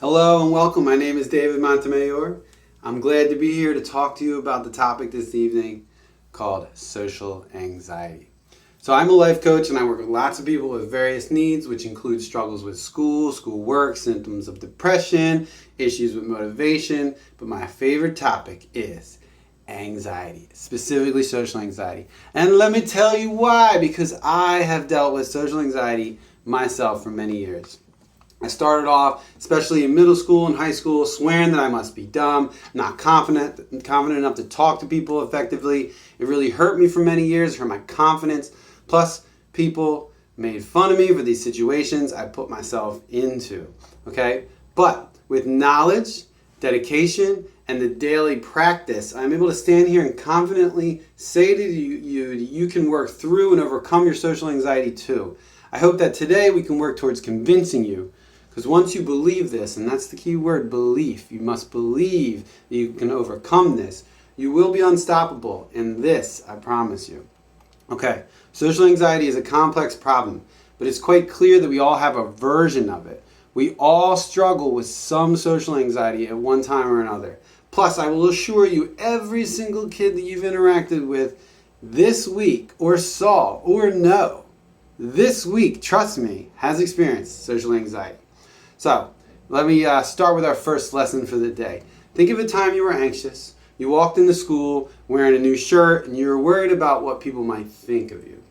Hello and welcome. My name is David Montemayor. I'm glad to be here to talk to you about the topic this evening called social anxiety. So I'm a life coach and I work with lots of people with various needs, which include struggles with schoolwork, symptoms of depression, issues with motivation. But my favorite topic is anxiety, specifically social anxiety. And let me tell you why, because I have dealt with social anxiety myself for many years. I started off, especially in middle school and high school, swearing that I must be dumb, not confident enough to talk to people effectively. It really hurt me for many years, hurt my confidence. Plus, people made fun of me for these situations I put myself into, okay? But with knowledge, dedication, and the daily practice, I'm able to stand here and confidently say to you that you can work through and overcome your social anxiety too. I hope that today we can work towards convincing you. Because once you believe this, and that's the key word, belief, you must believe that you can overcome this, you will be unstoppable. And this, I promise you. Okay, social anxiety is a complex problem, but it's quite clear that we all have a version of it. We all struggle with some social anxiety at one time or another. Plus, I will assure you, every single kid that you've interacted with this week, or saw, or know, this week, trust me, has experienced social anxiety. So, let me start with our first lesson for the day. Think of a time you were anxious. You walked into school wearing a new shirt and you were worried about what people might think of you.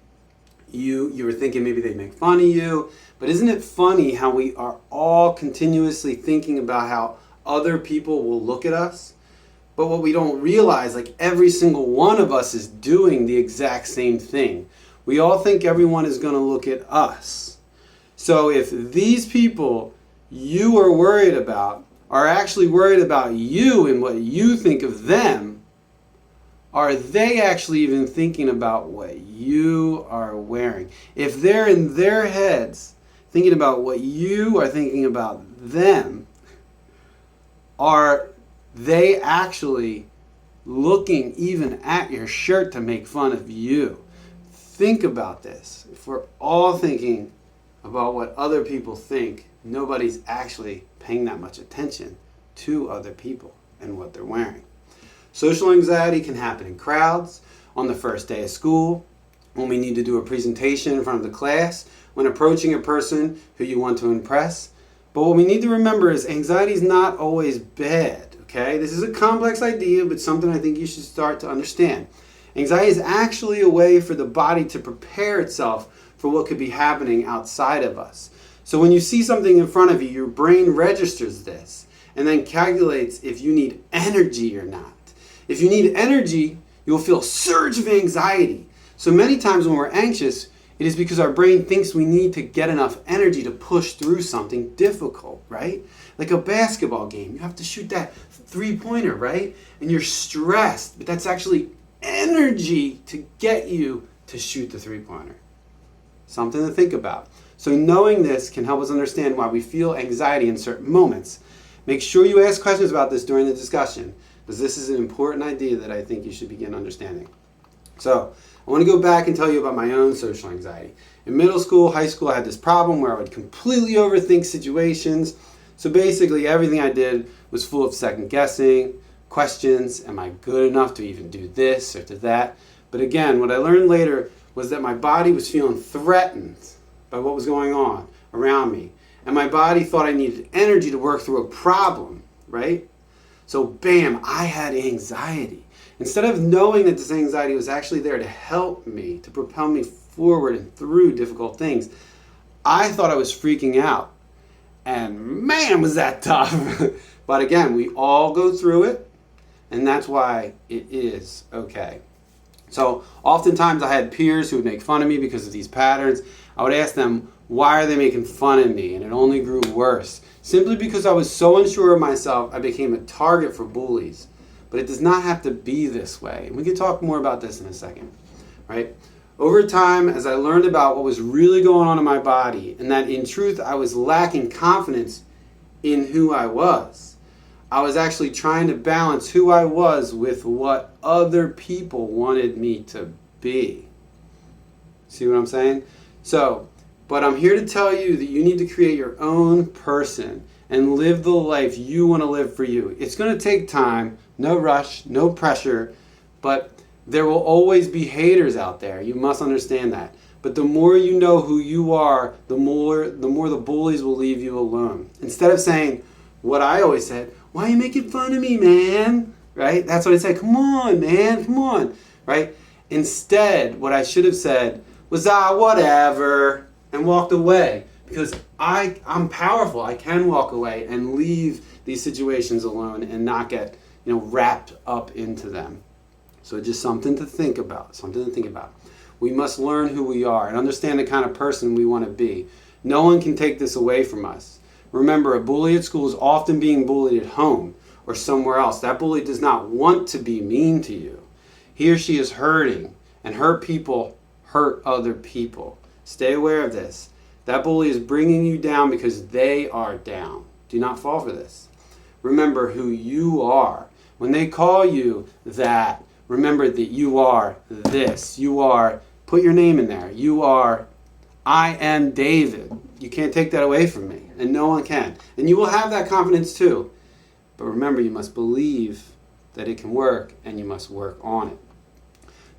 You were thinking maybe they'd make fun of you. But isn't it funny how we are all continuously thinking about how other people will look at us? But what we don't realize, like every single one of us is doing the exact same thing. We all think everyone is going to look at us. So if these people you are worried about are actually worried about you and what you think of them, are they actually even thinking about what you are wearing? If they're in their heads thinking about what you are thinking about them, are they actually looking even at your shirt to make fun of you? Think about this. If we're all thinking about what other people think, nobody's actually paying that much attention to other people and what they're wearing. Social anxiety can happen in crowds, on the first day of school, when we need to do a presentation in front of the class, when approaching a person who you want to impress. But what we need to remember is anxiety is not always bad, okay? This is a complex idea, but something I think you should start to understand. Anxiety is actually a way for the body to prepare itself for what could be happening outside of us. So when you see something in front of you, your brain registers this and then calculates if you need energy or not. If you need energy, you'll feel a surge of anxiety. So many times when we're anxious, it is because our brain thinks we need to get enough energy to push through something difficult, right? Like a basketball game. You have to shoot that three-pointer, right? And you're stressed, but that's actually energy to get you to shoot the three-pointer. Something to think about. So knowing this can help us understand why we feel anxiety in certain moments. Make sure you ask questions about this during the discussion, because this is an important idea that I think you should begin understanding. So I want to go back and tell you about my own social anxiety. In middle school, high school, I had this problem where I would completely overthink situations. So basically everything I did was full of second guessing, questions, am I good enough to even do this or to that? But again, what I learned later was that my body was feeling threatened by what was going on around me. And my body thought I needed energy to work through a problem, right? So bam, I had anxiety. Instead of knowing that this anxiety was actually there to help me, to propel me forward and through difficult things, I thought I was freaking out. And man, was that tough. But again, we all go through it, and that's why it is okay. So oftentimes I had peers who would make fun of me because of these patterns. I would ask them, why are they making fun of me? And it only grew worse. Simply because I was so unsure of myself, I became a target for bullies. But it does not have to be this way. And we can talk more about this in a second, right? Over time, as I learned about what was really going on in my body, and that in truth I was lacking confidence in who I was, I was actually trying to balance who I was with what other people wanted me to be. See what I'm saying? So, but I'm here to tell you that you need to create your own person and live the life you want to live for you. It's going to take time, no rush, no pressure, but there will always be haters out there. You must understand that. But the more you know who you are, the more the bullies will leave you alone. Instead of saying what I always said, why are you making fun of me, man? Right? That's what I say. Come on, man. Come on. Right? Instead, what I should have said was, whatever, and walked away. Because I'm powerful. I can walk away and leave these situations alone and not get, wrapped up into them. So just something to think about. We must learn who we are and understand the kind of person we want to be. No one can take this away from us. Remember, a bully at school is often being bullied at home or somewhere else. That bully does not want to be mean to you. He or she is hurting, and hurt people hurt other people. Stay aware of this. That bully is bringing you down because they are down. Do not fall for this. Remember who you are. When they call you that, remember that you are this. You are, put your name in there. You are, I am David. You can't take that away from me, and no one can. And you will have that confidence too. But remember, you must believe that it can work, and you must work on it.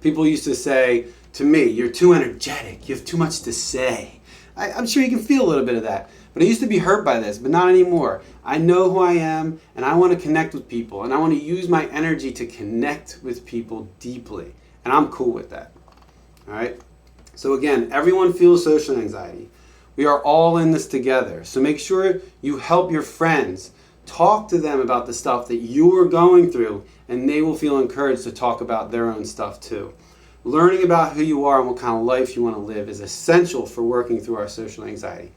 People used to say to me, you're too energetic. You have too much to say. I'm sure you can feel a little bit of that. But I used to be hurt by this, but not anymore. I know who I am, and I want to connect with people, and I want to use my energy to connect with people deeply. And I'm cool with that. All right? So again, everyone feels social anxiety. We are all in this together. So make sure you help your friends. Talk to them about the stuff that you are going through, and they will feel encouraged to talk about their own stuff too. Learning about who you are and what kind of life you want to live is essential for working through our social anxiety.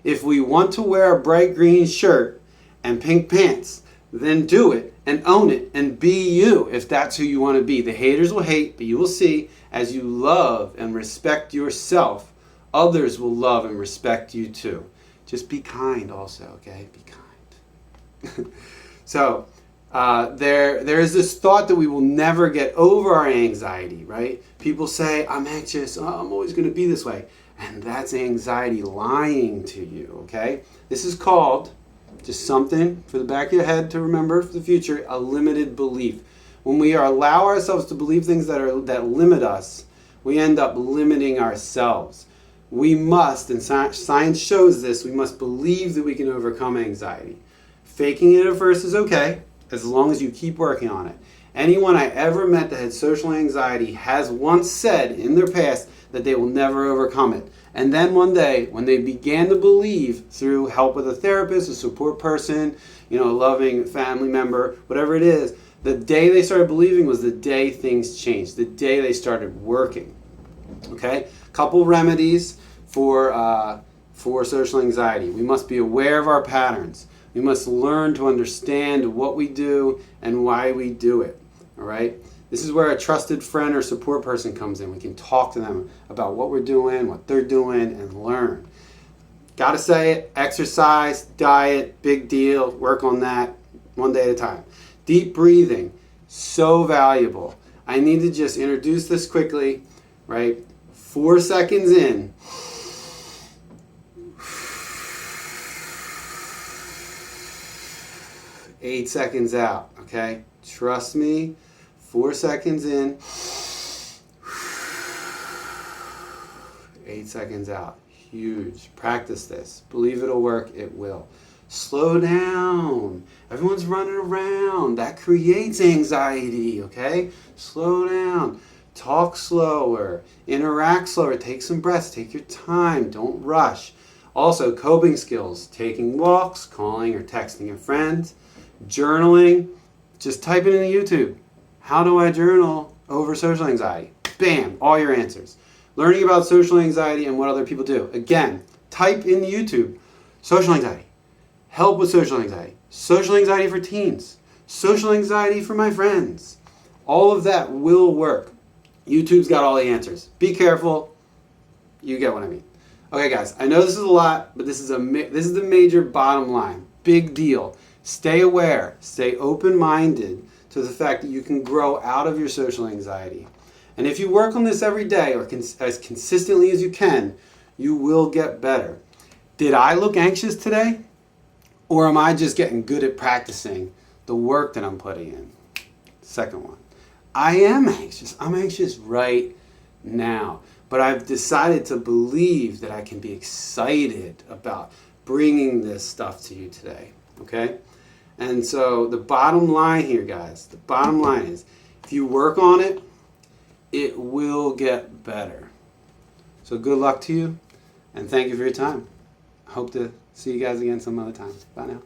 If we want to wear a bright green shirt and pink pants, then do it and own it and be you if that's who you want to be. The haters will hate, but you will see as you love and respect yourself, others will love and respect you too. Just be kind also, okay? Be kind. So, there is this thought that we will never get over our anxiety, right? People say, I'm anxious, I'm always going to be this way. And that's anxiety lying to you, okay? This is called, just something for the back of your head to remember for the future, a limited belief. When we allow ourselves to believe things that limit us, we end up limiting ourselves. We must, and science shows this, we must believe that we can overcome anxiety. Faking it at first is okay, as long as you keep working on it. Anyone I ever met that had social anxiety has once said in their past that they will never overcome it. And then one day, when they began to believe through help with a therapist, a support person, a loving family member, whatever it is, the day they started believing was the day things changed, the day they started working. Okay? Couple remedies for social anxiety. We must be aware of our patterns. We must learn to understand what we do and why we do it. All right? This is where a trusted friend or support person comes in. We can talk to them about what we're doing, what they're doing, and learn. Gotta say it, exercise, diet, big deal, work on that one day at a time. Deep breathing, so valuable. I need to just introduce this quickly, right? 4 seconds in. 8 seconds out, okay? Trust me. 4 seconds in, 8 seconds out. Huge. Practice this. Believe it'll work. It will. Slow down. Everyone's running around. That creates anxiety, okay? Slow down. Talk slower. Interact slower. Take some breaths. Take your time. Don't rush. Also, coping skills. Taking walks, calling or texting a friend, journaling. Just type it into YouTube. How do I journal over social anxiety? Bam, all your answers. Learning about social anxiety and what other people do. Again, type in YouTube, social anxiety, help with social anxiety for teens, social anxiety for my friends. All of that will work. YouTube's got all the answers. Be careful. You get what I mean. Okay, guys, I know this is a lot, but this is the major bottom line. Big deal. Stay aware. Stay open-minded to the fact that you can grow out of your social anxiety. And if you work on this every day or as consistently as you can, you will get better. Did I look anxious today? Or am I just getting good at practicing the work that I'm putting in? Second one. I am anxious. I'm anxious right now. But I've decided to believe that I can be excited about bringing this stuff to you today. Okay? And so the bottom line here, guys, the bottom line is if you work on it, it will get better. So good luck to you, and thank you for your time. I hope to see you guys again some other time. Bye now.